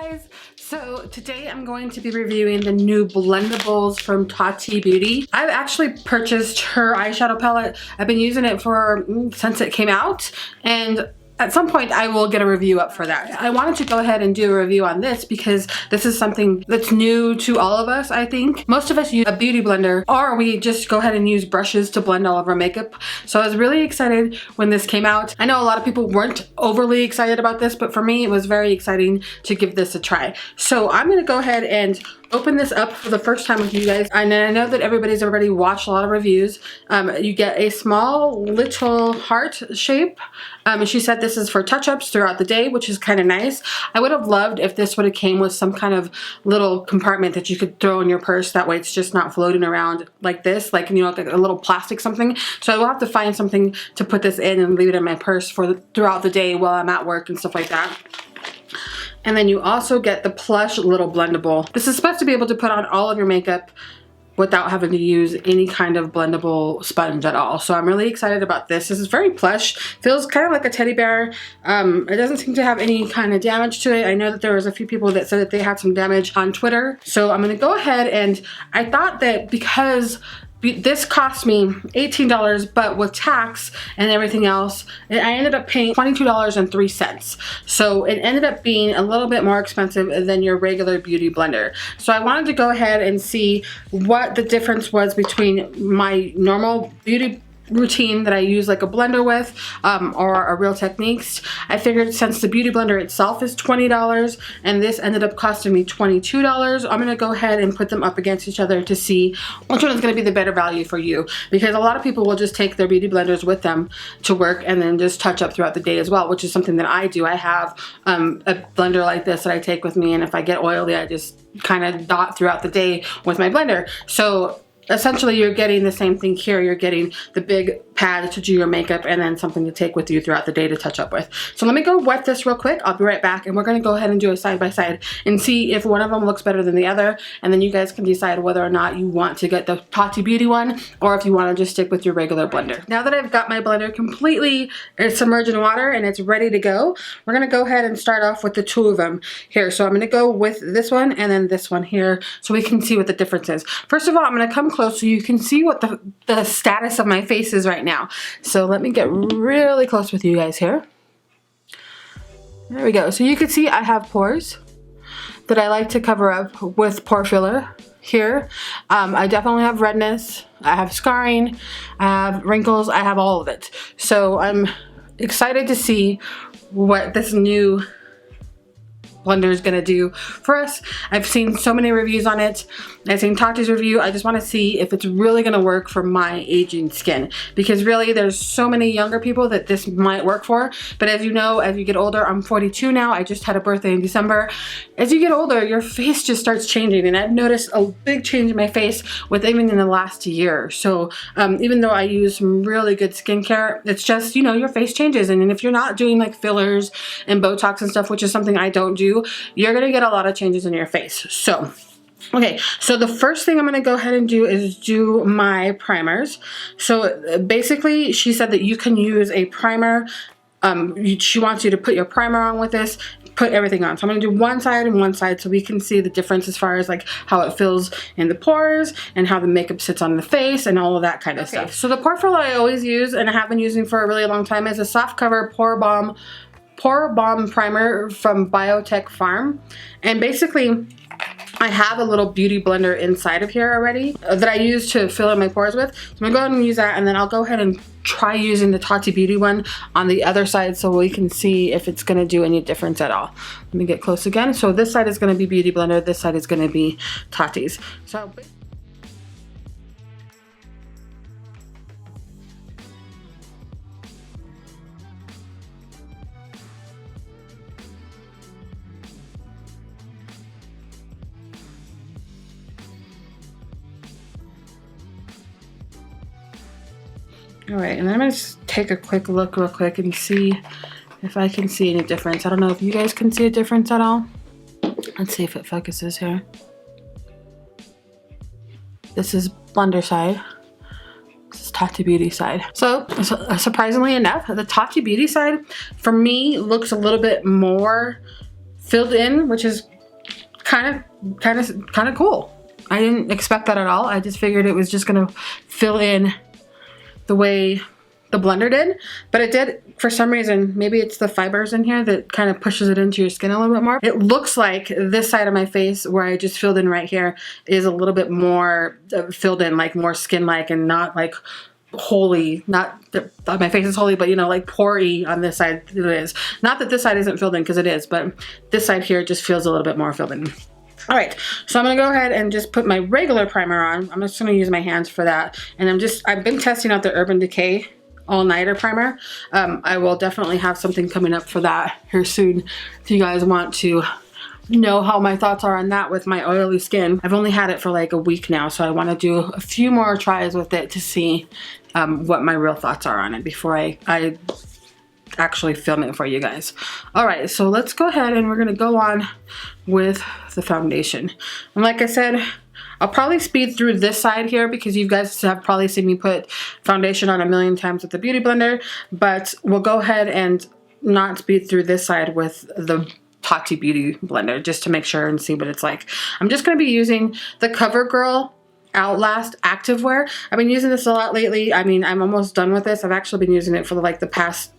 guys, so today I'm going to be reviewing the new blendables from Tati Beauty. I've actually purchased her eyeshadow palette. I've been using it for since it came out, and at some point I will get a review up for that. I wanted to go ahead and do a review on this because this is something that's new to all of us, I think. Most of us use a beauty blender, or we just go ahead and use brushes to blend all of our makeup. So I was really excited when this came out. I know a lot of people weren't overly excited about this, but for me it was very exciting to give this a try. So I'm gonna go ahead and open this up for the first time with you guys. And I know that everybody's already watched a lot of reviews. You get a small little heart shape. And she said this is for touch-ups throughout the day, which is kind of nice. I would have loved if this would have came with some kind of little compartment that you could throw in your purse. That way it's just not floating around like this, like, you know, like a little plastic something. So I will have to find something to put this in and leave it in my purse for throughout the day while I'm at work and stuff like that. And then you also get the plush little blendable. This is supposed to be able to put on all of your makeup without having to use any kind of blendable sponge at all. So I'm really excited about this. This is very plush. Feels kind of like a teddy bear. It doesn't seem to have any kind of damage to it. I know that there was a few people that said that they had some damage on Twitter. So I'm gonna go ahead, and I thought that because this cost me $18, but with tax and everything else, I ended up paying $22.03. So it ended up being a little bit more expensive than your regular beauty blender. So I wanted to go ahead and see what the difference was between my normal beauty routine that I use like a blender with or a Real Techniques. I figured since the beauty blender itself is $20 and this ended up costing me $22, I'm gonna go ahead and put them up against each other to see which one is gonna be the better value for you, because a lot of people will just take their beauty blenders with them to work and then just touch up throughout the day as well, which is something that I do. I have a blender like this that I take with me, and if I get oily I just kind of dot throughout the day with my blender. So essentially you're getting the same thing here. You're getting the big pad to do your makeup and then something to take with you throughout the day to touch up with. So let me go wet this real quick. I'll be right back, and we're gonna go ahead and do a side by side and see if one of them looks better than the other, and then you guys can decide whether or not you want to get the Tati Beauty one or if you want to just stick with your regular blender. Now that I've got my blender completely submerged in water and it's ready to go, we're gonna go ahead and start off with the two of them here. So I'm gonna go with this one and then this one here so we can see what the difference is. First of all, I'm gonna come close so you can see what the status of my face is right now. So let me get really close with you guys here. There we go. So you can see I have pores that I like to cover up with pore filler here. I definitely have redness, I have scarring, I have wrinkles, I have all of it. So I'm excited to see what this new blender is gonna do for us. I've seen so many reviews on it. I've seen Tati's review. I just want to see if it's really gonna work for my aging skin, because really there's so many younger people that this might work for. But as you know, as you get older, I'm 42 now. I just had a birthday in December. As you get older, your face just starts changing, and I've noticed a big change in my face even in the last year. So even though I use some really good skincare, it's just, you know, your face changes, and if you're not doing like fillers and Botox and stuff, which is something I don't do, you're gonna get a lot of changes in your face. So okay, so the first thing I'm gonna go ahead and do is do my primers. So basically she said that you can use a primer. She wants you to put your primer on with this, put everything on. So I'm gonna do one side and one side so we can see the difference as far as like how it feels in the pores and how the makeup sits on the face and all of that kind of stuff. So the pore filler I always use, and I have been using for a really long time, is a Soft Cover Pore Bomb Primer from Biotech Farm. And basically I have a little beauty blender inside of here already that I use to fill in my pores with. So I'm gonna go ahead and use that, and then I'll go ahead and try using the Tati Beauty one on the other side so we can see if it's gonna do any difference at all. Let me get close again. So this side is gonna be beauty blender, this side is gonna be Tati's. So all right, and then I'm gonna just take a quick look real quick and see if I can see any difference. I don't know if you guys can see a difference at all. Let's see if it focuses here. This is blender side. This is Tati Beauty side. So surprisingly enough, the Tati Beauty side for me looks a little bit more filled in, which is kind of cool. I didn't expect that at all. I just figured it was just gonna fill in the way the blender did, but it did for some reason. Maybe it's the fibers in here that kind of pushes it into your skin a little bit more. It looks like this side of my face where I just filled in right here is a little bit more filled in, like more skin-like, and not like wholly, not that my face is wholly, but you know, like pore-y on this side it is. Not that this side isn't filled in, because it is, but this side here just feels a little bit more filled in. All right, so I'm gonna go ahead and just put my regular primer on. I'm just gonna use my hands for that. And I've been testing out the Urban Decay All-Nighter Primer. I will definitely have something coming up for that here soon if you guys want to know how my thoughts are on that with my oily skin. I've only had it for like a week now, so I wanna do a few more tries with it to see what my real thoughts are on it before I actually film it for you guys. All right, so let's go ahead and we're gonna go on with the foundation. And like I said, I'll probably speed through this side here because you guys have probably seen me put foundation on a million times with the Beauty Blender, but we'll go ahead and not speed through this side with the Tati Beauty blender just to make sure and see what it's like. I'm just gonna be using the CoverGirl Outlast Activewear. I've been using this a lot lately. I mean, I'm almost done with this. I've actually been using it for like the past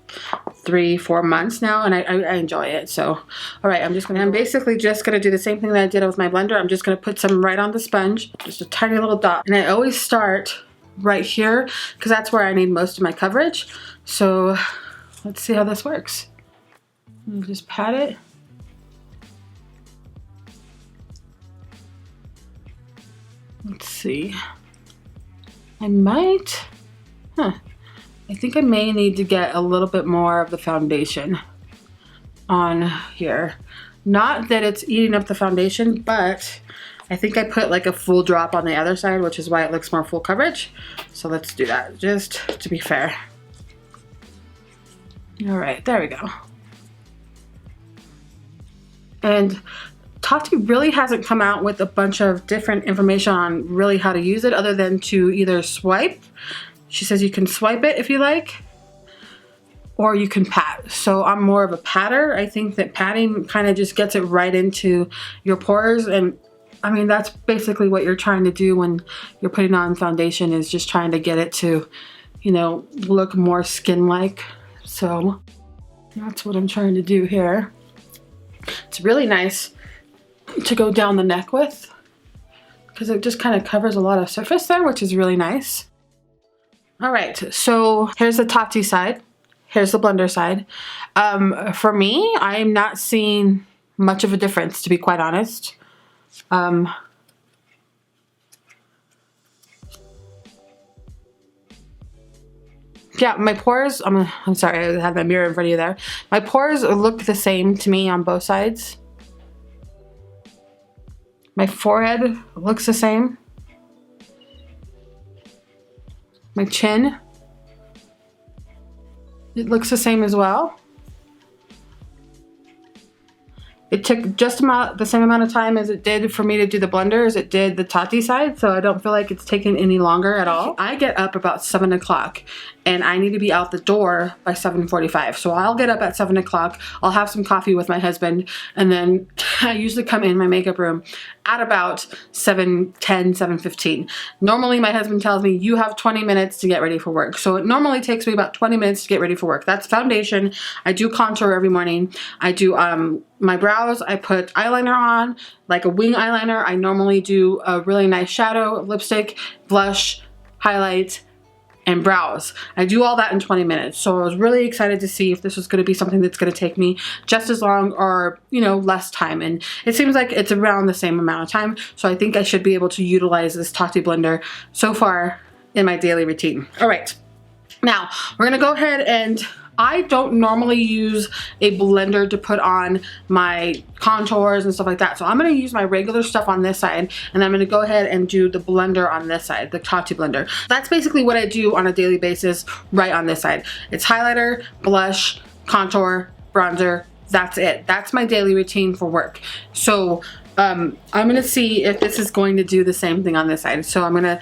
3-4 months now, and I enjoy it. So, all right, I'm basically just gonna do the same thing that I did with my blender. I'm just gonna put some right on the sponge, just a tiny little dot. And I always start right here because that's where I need most of my coverage. So let's see how this works. Just pat it. Let's see. I might, I think I may need to get a little bit more of the foundation on here. Not that it's eating up the foundation, but I think I put like a full drop on the other side, which is why it looks more full coverage. So let's do that, just to be fair. All right, there we go. And Tati really hasn't come out with a bunch of different information on really how to use it other than to either swipe. She says you can swipe it if you like, or you can pat. So I'm more of a patter. I think that patting kind of just gets it right into your pores. And I mean, that's basically what you're trying to do when you're putting on foundation, is just trying to get it to, you know, look more skin-like. So that's what I'm trying to do here. It's really nice to go down the neck with because it just kind of covers a lot of surface there, which is really nice. All right, so here's the Tati side. Here's the blender side. For me, I'm not seeing much of a difference, to be quite honest. Yeah, my pores, I'm sorry, I have my mirror in front of you there. My pores look the same to me on both sides. My forehead looks the same. My chin, it looks the same as well. It took just about the same amount of time as it did for me to do the blender as it did the Tati side, so I don't feel like it's taken any longer at all. I get up about 7 o'clock and I need to be out the door by 7:45. So I'll get up at 7 o'clock, I'll have some coffee with my husband, and then I usually come in my makeup room at about 7:10, 7:15. Normally my husband tells me you have 20 minutes to get ready for work. So it normally takes me about 20 minutes to get ready for work. That's foundation. I do contour every morning. I do my brows, I put eyeliner on, like a wing eyeliner. I normally do a really nice shadow, lipstick, blush, highlight, and brows. I do all that in 20 minutes. So I was really excited to see if this was going to be something that's going to take me just as long or, you know, less time. And it seems like it's around the same amount of time. So I think I should be able to utilize this Tati blender so far in my daily routine. All right, now we're going to go ahead and I don't normally use a blender to put on my contours and stuff like that. So I'm going to use my regular stuff on this side, and I'm going to go ahead and do the blender on this side, the Tati blender. That's basically what I do on a daily basis right on this side. It's highlighter, blush, contour, bronzer. That's it. That's my daily routine for work. So I'm going to see if this is going to do the same thing on this side. So I'm going to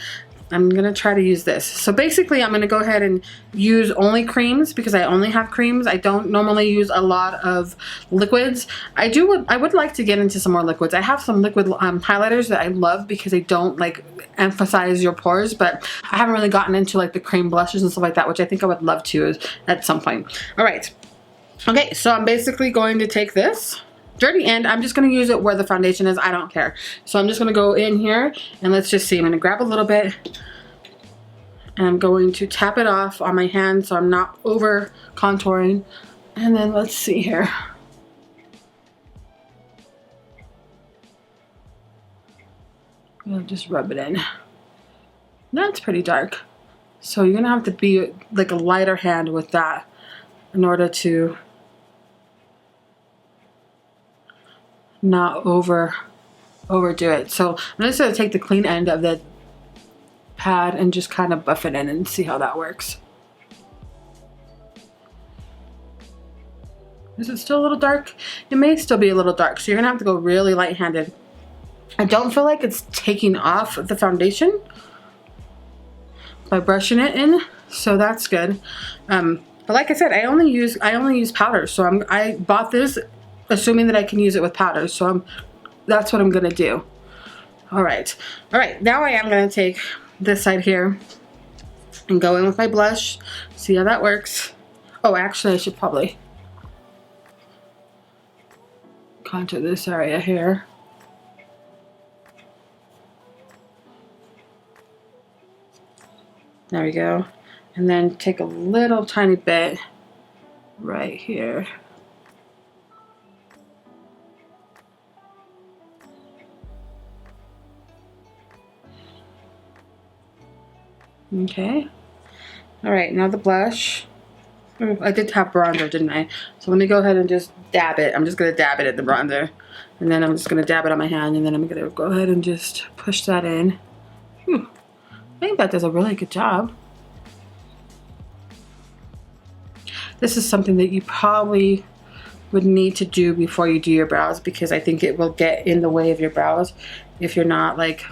I'm gonna try to use this. So basically I'm gonna go ahead and use only creams because I only have creams. I don't normally use a lot of liquids. I would like to get into some more liquids. I have some liquid highlighters that I love because they don't like emphasize your pores, but I haven't really gotten into like the cream blushes and stuff like that, which I think I would love to at some point. All right. Okay, so I'm basically going to take this dirty end. I'm just going to use it where the foundation is. I don't care. So I'm just going to go in here and let's just see. I'm going to grab a little bit and I'm going to tap it off on my hand so I'm not over contouring. And then let's see here. I'll just rub it in. That's pretty dark. So you're going to have to be like a lighter hand with that in order to not overdo it. So I'm just going to take the clean end of the pad and just kind of buff it in and see how that works. Is it still a little dark? It may still be a little dark, so you're gonna have to go really light-handed. I don't feel like it's taking off the foundation by brushing it in, so that's good. But like I said, I only use powder, so I bought this assuming that I can use it with powder, so that's what I'm gonna do. All right, now I am gonna take this side here and go in with my blush, see how that works. Oh, actually I should probably contour this area here. There we go. And then take a little tiny bit right here. Okay. All right, now the blush. Oh, I did have bronzer, didn't I? So let me go ahead and just dab it. I'm just gonna dab it at the bronzer. And then I'm just gonna dab it on my hand, and then I'm gonna go ahead and just push that in. I think that does a really good job. This is something that you probably would need to do before you do your brows, because I think it will get in the way of your brows if you're not like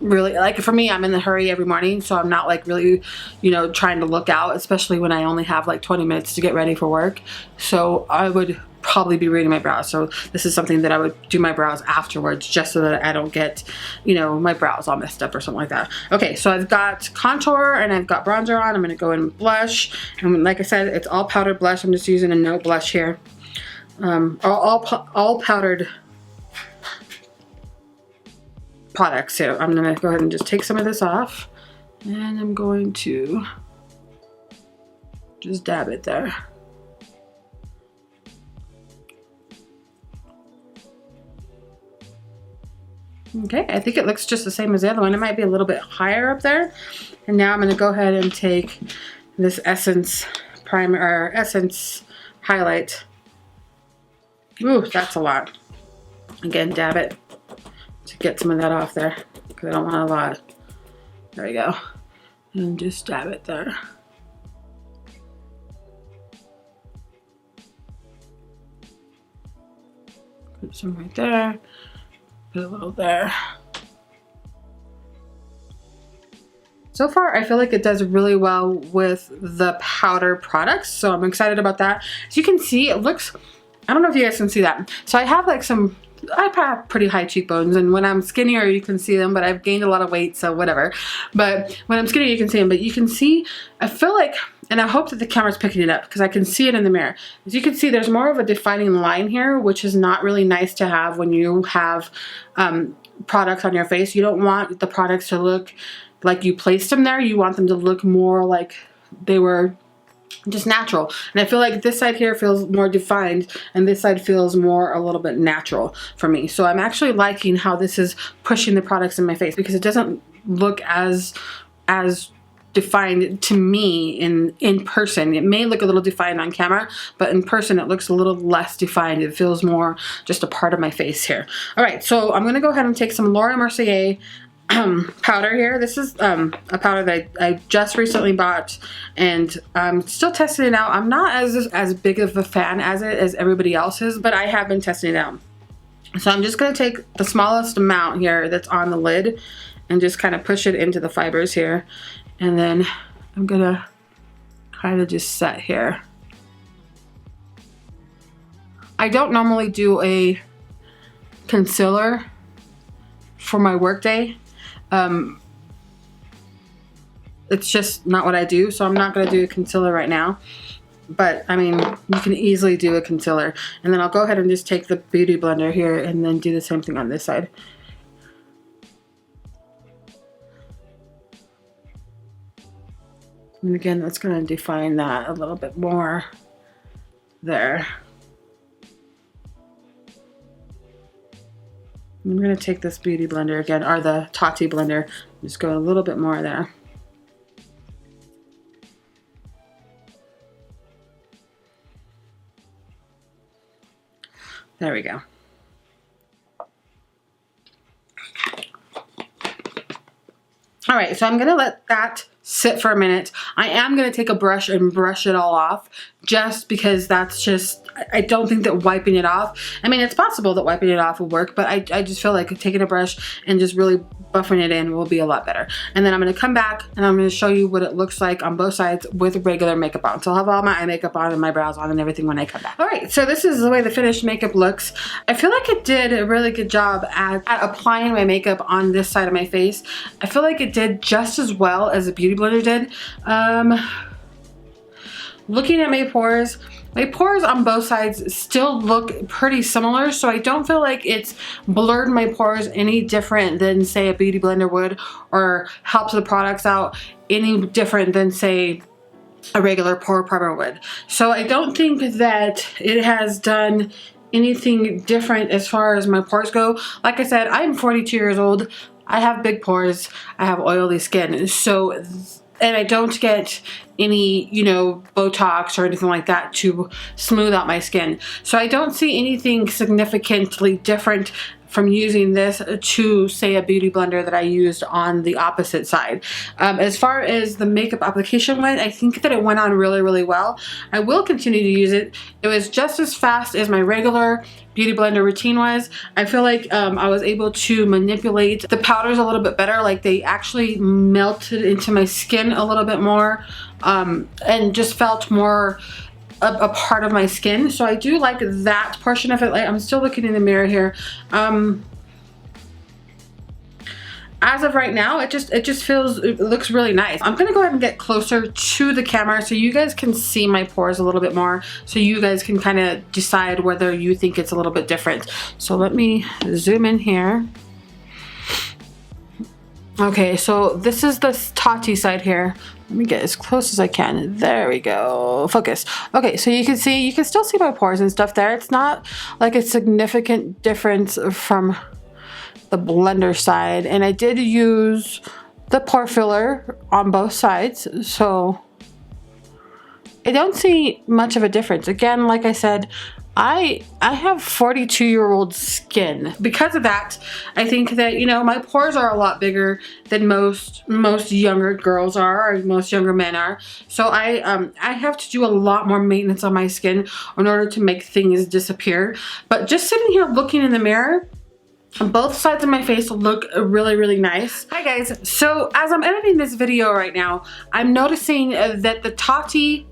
really, like for me, I'm in the hurry every morning, so I'm not like really, you know, trying to look out, especially when I only have like 20 minutes to get ready for work. So I would probably be reading my brows. So this is something that I would do my brows afterwards, just so that I don't get, you know, my brows all messed up or something like that. Okay, so I've got contour and I've got bronzer on. I'm gonna go in with blush, and like I said, it's all powdered blush. I'm just using a no blush here. All powdered products. So I'm gonna go ahead and just take some of this off, and I'm going to just dab it there. Okay, I think it looks just the same as the other one. It might be a little bit higher up there. And now I'm gonna go ahead and take this Essence primer, or Essence highlight. Ooh, that's a lot. Again, dab it to get some of that off there, because I don't want a lot. There we go. And just dab it there. Put some right there. Put a little there. So far, I feel like it does really well with the powder products, so I'm excited about that. As you can see, it looks, I don't know if you guys can see that. So I have like I have pretty high cheekbones, and when I'm skinnier you can see them, but I've gained a lot of weight, so whatever. But when I'm skinnier you can see them, but you can see, I feel like, and I hope that the camera's picking it up because I can see it in the mirror. As you can see, there's more of a defining line here, which is not really nice to have when you have products on your face. You don't want the products to look like you placed them there. You want them to look more like they were just natural. And I feel like this side here feels more defined, and this side feels more a little bit natural for me. So I'm actually liking how this is pushing the products in my face, because it doesn't look as defined to me in person. It may look a little defined on camera, but in person it looks a little less defined. It feels more just a part of my face here. All right, so I'm gonna go ahead and take some Laura Mercier powder here. This is a powder that I just recently bought, and I'm still testing it out. I'm not as big of a fan as everybody else is, but I have been testing it out. So I'm just going to take the smallest amount here that's on the lid, and just kind of push it into the fibers here. And then I'm gonna kind of just set here. I don't normally do a concealer for my workday. It's just not what I do, so I'm not gonna do a concealer right now. But I mean, you can easily do a concealer. And then I'll go ahead and just take the Beauty Blender here and then do the same thing on this side. And again, that's gonna define that a little bit more there. I'm gonna take this Beauty Blender again, or the Tati blender, just go a little bit more there. There we go. All right, so I'm gonna let that sit for a minute. I am gonna take a brush and brush it all off, just because that's just, I don't think that wiping it off, I mean, it's possible that wiping it off will work, but I just feel like taking a brush and just really buffing it in will be a lot better. And then I'm gonna come back and I'm gonna show you what it looks like on both sides with regular makeup on. So I'll have all my eye makeup on and my brows on and everything when I come back. All right, so this is the way the finished makeup looks. I feel like it did a really good job at applying my makeup on this side of my face. I feel like it did just as well as the Beauty Blender did. Looking at my pores on both sides still look pretty similar, so I don't feel like it's blurred my pores any different than, say, a Beauty Blender would, or helps the products out any different than, say, a regular pore primer would. So I don't think that it has done anything different as far as my pores go. Like I said, I'm 42 years old. I have big pores. I have oily skin. So, and I don't get any, you know, Botox or anything like that to smooth out my skin. So I don't see anything significantly different from using this to, say, a Beauty Blender that I used on the opposite side. As far as the makeup application went, I think that it went on really, really well. I will continue to use it. It was just as fast as my regular Beauty Blender routine was. I feel like I was able to manipulate the powders a little bit better. Like, they actually melted into my skin a little bit more, and just felt more a part of my skin. So I do like that portion of it. Like, I'm still looking in the mirror here. As of right now, it just feels, it looks really nice. I'm gonna go ahead and get closer to the camera so you guys can see my pores a little bit more, so you guys can kind of decide whether you think it's a little bit different. So let me zoom in here. Okay, so this is the Tati side here. Let me get as close as I can. There we go. Focus. Okay, so you can see, you can still see my pores and stuff there. It's not like a significant difference from the blender side. And I did use the pore filler on both sides, so I don't see much of a difference. Again, like I said, I have 42-year-old skin. Because of that, I think that, you know, my pores are a lot bigger than most younger girls are, or most younger men are. So I have to do a lot more maintenance on my skin in order to make things disappear. But just sitting here looking in the mirror, both sides of my face look really, really nice. Hi guys, so as I'm editing this video right now, I'm noticing that the Tati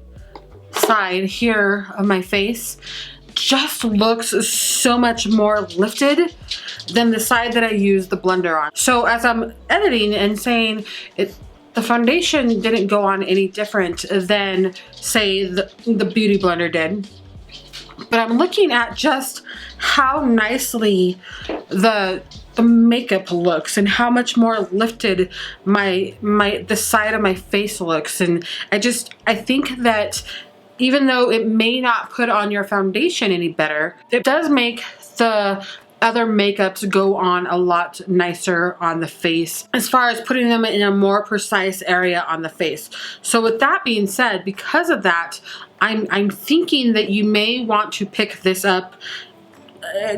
side here of my face just looks so much more lifted than the side that I use the blender on. So as I'm editing and saying it, the foundation didn't go on any different than, say, the Beauty Blender did. But I'm looking at just how nicely the makeup looks and how much more lifted the side of my face looks. And I think that even though it may not put on your foundation any better, it does make the other makeups go on a lot nicer on the face as far as putting them in a more precise area on the face. So with that being said, because of that, I'm thinking that you may want to pick this up,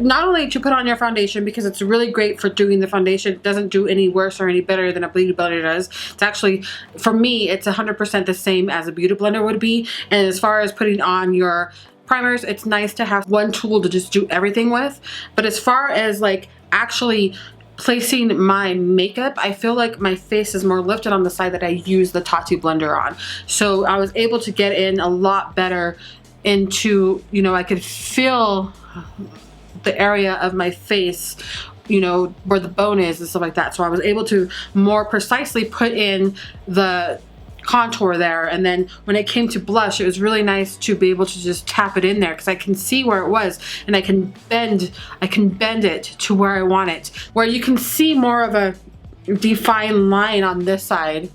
not only to put on your foundation, because it's really great for doing the foundation. It doesn't do any worse or any better than a Beauty Blender does. It's actually, for me, it's 100% the same as a Beauty Blender would be. And as far as putting on your primers, it's nice to have one tool to just do everything with. But as far as like actually placing my makeup, I feel like my face is more lifted on the side that I use the Tati blender on. So I was able to get in a lot better into, you know, I could feel the area of my face, you know, where the bone is and stuff like that. So I was able to more precisely put in the contour there, and then when it came to blush, it was really nice to be able to just tap it in there because I can see where it was, and I can bend it to where I want it, where you can see more of a defined line on this side.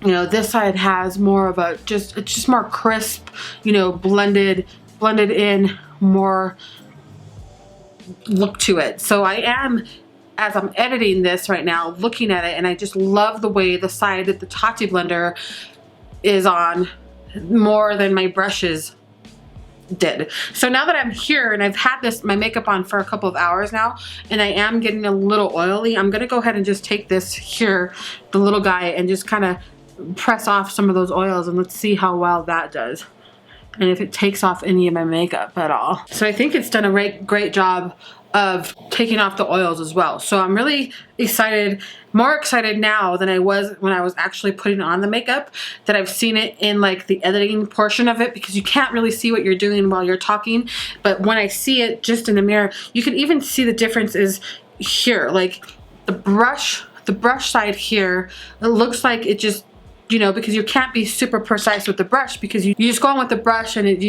You know, this side has more of a it's just more crisp, you know, blended in, more look to it. So I am, as I'm editing this right now, looking at it, and I just love the way the side that the Tati blender is on more than my brushes did. So now that I'm here and I've had my makeup on for a couple of hours now, and I am getting a little oily, I'm gonna go ahead and just take this here, the little guy, and just kind of press off some of those oils, and let's see how well that does, and if it takes off any of my makeup at all. So I think it's done a great job of taking off the oils as well. So I'm really excited, more excited now than I was when I was actually putting on the makeup, that I've seen it in like the editing portion of it, because you can't really see what you're doing while you're talking. But when I see it just in the mirror, you can even see the difference is here, like the brush side here, it looks like it just, you know, because you can't be super precise with the brush, because you just go on with the brush and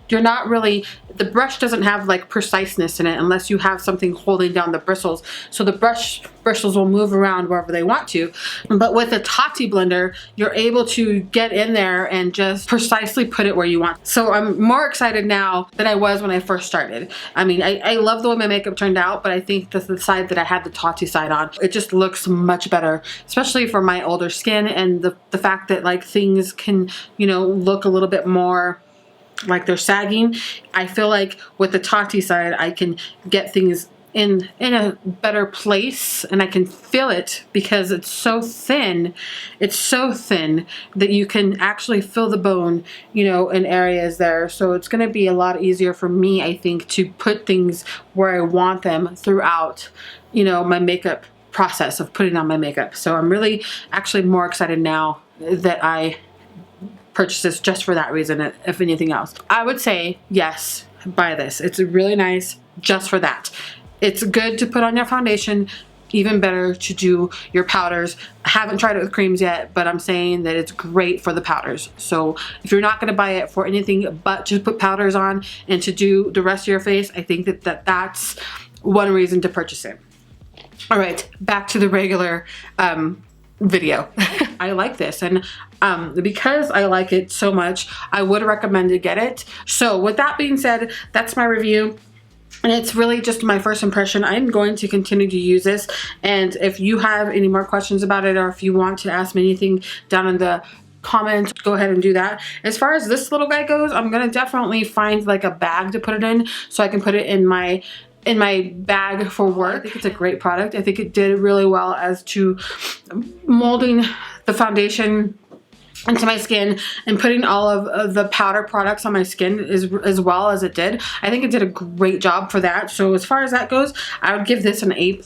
you're not really, the brush doesn't have like preciseness in it unless you have something holding down the bristles. So the bristles will move around wherever they want to. But with a Tati blender, you're able to get in there and just precisely put it where you want. So I'm more excited now than I was when I first started. I mean, I love the way my makeup turned out, but I think that's the side that I had the Tati side on. It just looks much better, especially for my older skin, and the fact that like things can, you know, look a little bit more like they're sagging. I feel like with the Tati side, I can get things in a better place, and I can feel it because it's so thin. It's so thin that you can actually feel the bone, you know, in areas there. So it's going to be a lot easier for me, I think, to put things where I want them throughout, you know, my makeup process of putting on my makeup. So I'm really actually more excited now that I purchase this just for that reason, if anything else. I would say yes, buy this. It's really nice just for that. It's good to put on your foundation, even better to do your powders. I haven't tried it with creams yet, but I'm saying that it's great for the powders. So if you're not going to buy it for anything but to put powders on and to do the rest of your face, I think that's one reason to purchase it. All right, back to the regular video. I like this, and because I like it so much, I would recommend to get it. So with that being said, that's my review, and it's really just my first impression. I'm going to continue to use this, and if you have any more questions about it, or if you want to ask me anything down in the comments, go ahead and do that. As far as this little guy goes, I'm gonna definitely find like a bag to put it in, so I can put it in my bag for work. I think it's a great product. I think it did really well as to molding the foundation into my skin and putting all of the powder products on my skin as well as it did. I think it did a great job for that. So as far as that goes, I would give this an A+.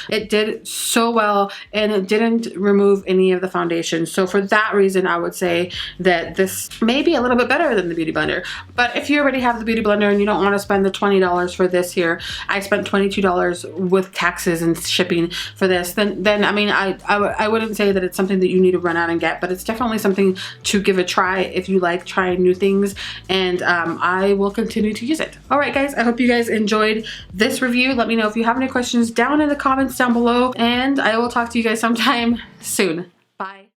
It did so well, and it didn't remove any of the foundation. So for that reason, I would say that this may be a little bit better than the Beauty Blender. But if you already have the Beauty Blender and you don't want to spend the $20 for this here, I spent $22 with taxes and shipping for this, then I mean, I wouldn't say that it's something that you need to run out and get, but it's definitely something to give a try if you like trying new things, and I will continue to use it. All right, guys, I hope you guys enjoyed this review. Let me know if you have any questions down in the comments down below, and I will talk to you guys sometime soon. Bye.